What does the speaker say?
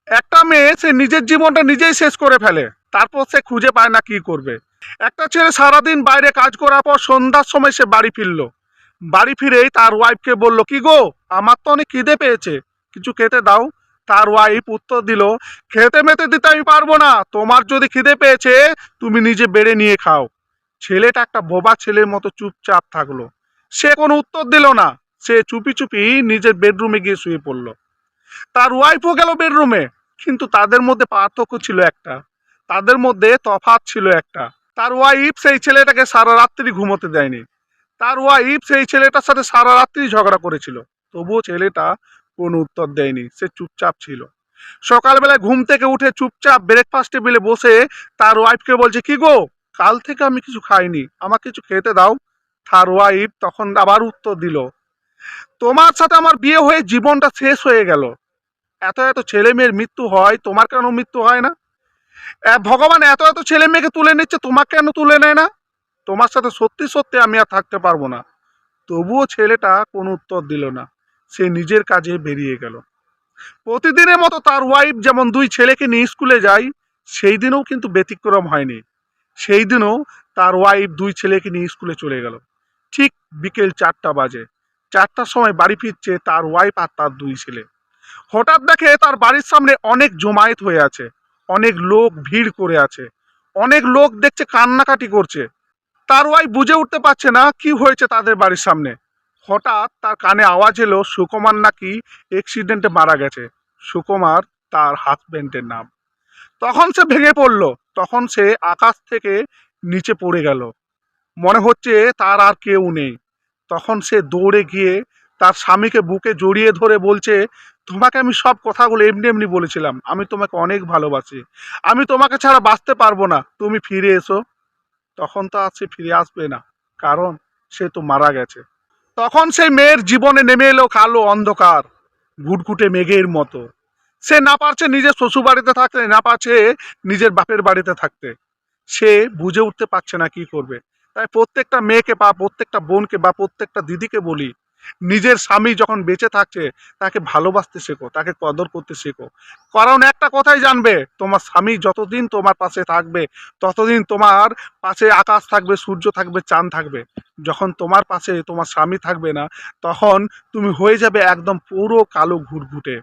একটা মেয়ে সে নিজের জীবনটা নিজেই শেষ করে ফেলে, তারপর সে খুঁজে পায় না কি করবে। একটা ছেলে সারাদিন বাইরে কাজ করার পর সন্ধ্যার সময় সে বাড়ি ফিরলো। বাড়ি ফিরেই তার ওয়াইফকে বলল, কি গো, আমার তো অনেক খিদে পেয়েছে, কিছু খেতে দাও। তার ওয়াইফ উত্তর দিল, খেতে মেতে দিতে আমি পারবো না, তোমার যদি খিদে পেয়েছে তুমি নিজে বেড়ে নিয়ে খাও। ছেলেটা একটা বোবা ছেলের মতো চুপচাপ থাকলো, সে কোনো উত্তর দিল না। সে চুপি চুপি নিজের বেডরুমে গিয়ে শুয়ে পড়লো। তার ওয়াইফও গেল বেডরুমে, কিন্তু তাদের মধ্যে পার্থক্য ছিল একটা, তাদের মধ্যে তফাৎ ছিল একটা। তার ওয়াইফ সেই ছেলেটাকে সারা রাত্রি ঘুমোতে দেয়নি, তার ওয়াইফ সেই ছেলেটার সাথে সারা রাত্রি ঝগড়া করেছিল, তবুও ছেলেটা কোনো উত্তর দেয়নি, সে চুপচাপ ছিল। সকালবেলায় ঘুম থেকে উঠে চুপচাপ ব্রেকফাস্ট টেবিলে বসে তার ওয়াইফকে বলছে, কি গো, কাল থেকে আমি কিছু খাইনি, আমাকে কিছু খেতে দাও। তার ওয়াইফ তখন আবার উত্তর দিল, তোমার সাথে আমার বিয়ে হয়ে জীবনটা শেষ হয়ে গেল, এত এত ছেলে মেয়ের মৃত্যু হয়, তোমার কেন মৃত্যু হয় না? ভগবান এত এত ছেলে মেয়েকে তুলে নিচ্ছে, তোমাকে কেন তুলে নেয় না? তোমার সাথে সত্যি সত্যি আমি আর থাকতে পারবো না। তবুও ছেলেটা কোনো উত্তর দিল না, সে নিজের কাজে বেরিয়ে গেল। প্রতিদিনের মতো তার ওয়াইফ যেমন দুই ছেলেকে নিয়ে স্কুলে যায়, সেই দিনও কিন্তু ব্যতিক্রম হয়নি। সেই দিনও তার ওয়াইফ দুই ছেলেকে নিয়ে স্কুলে চলে গেল। ঠিক বিকেল 4টা বাজে, 4টার সময় বাড়ি ফিরছে তার ওয়াইফ আর তার দুই ছেলে। হঠাৎ দেখে তার বাড়ির সামনে অনেক জমায়েত হয়ে আছে, অনেক লোক ভিড় করে আছে, অনেক লোক দেখছে কান্নাকাটি করছে। তার ওয়াইফ বুঝে উঠতে পারছে না কি হয়েছে তাদের বাড়ির সামনে। হঠাৎ তার কানে আওয়াজ এলো সুকুমার নাকি অ্যাক্সিডেন্টে মারা গেছে। সুকুমার তার হাজবেন্ডের নাম। তখন সে ভেঙে পড়ল, তখন সে আকাশ থেকে নিচে পড়ে গেল, মনে হচ্ছে তার আর কেউ নেই। তখন সে দৌড়ে গিয়ে তার স্বামীকে বুকে জড়িয়ে ধরে বলছে, তোমাকে আমি সব কথাগুলো এমনি এমনি বলেছিলাম, আমি তোমাকে অনেক ভালোবাসি, আমি তোমাকে ছাড়া বাঁচতে পারবো না, তুমি ফিরে এসো। তখন তো আর সে ফিরে আসবে না, কারণ সে তো মারা গেছে। তখন সেই মেয়ের জীবনে নেমে এলো কালো অন্ধকার, ঘুটঘুটে মেঘের মতো। সে না পারছে নিজের শ্বশুর বাড়িতে থাকতে, না পারছে নিজের বাপের বাড়িতে থাকতে। সে বুঝে উঠতে পারছে না কি করবে। তাই প্রত্যেকটা মেয়েকে বা প্রত্যেকটা বোনকে বা প্রত্যেকটা দিদিকে বলি, নিজের স্বামী যখন বেঁচে থাকছে তাকে ভালোবাসতে শেখো, তাকে কদর করতে শেখো। কারণ একটা কথাই জানবে, তোমার স্বামী যতদিন তোমার পাশে থাকবে ততদিন তোমার পাশে আকাশ থাকবে, সূর্য থাকবে, চাঁদ থাকবে। যখন তোমার পাশে তোমার স্বামী থাকবে না, তখন তুমি হয়ে যাবে একদম পুরো কালো ঘুটঘুটে।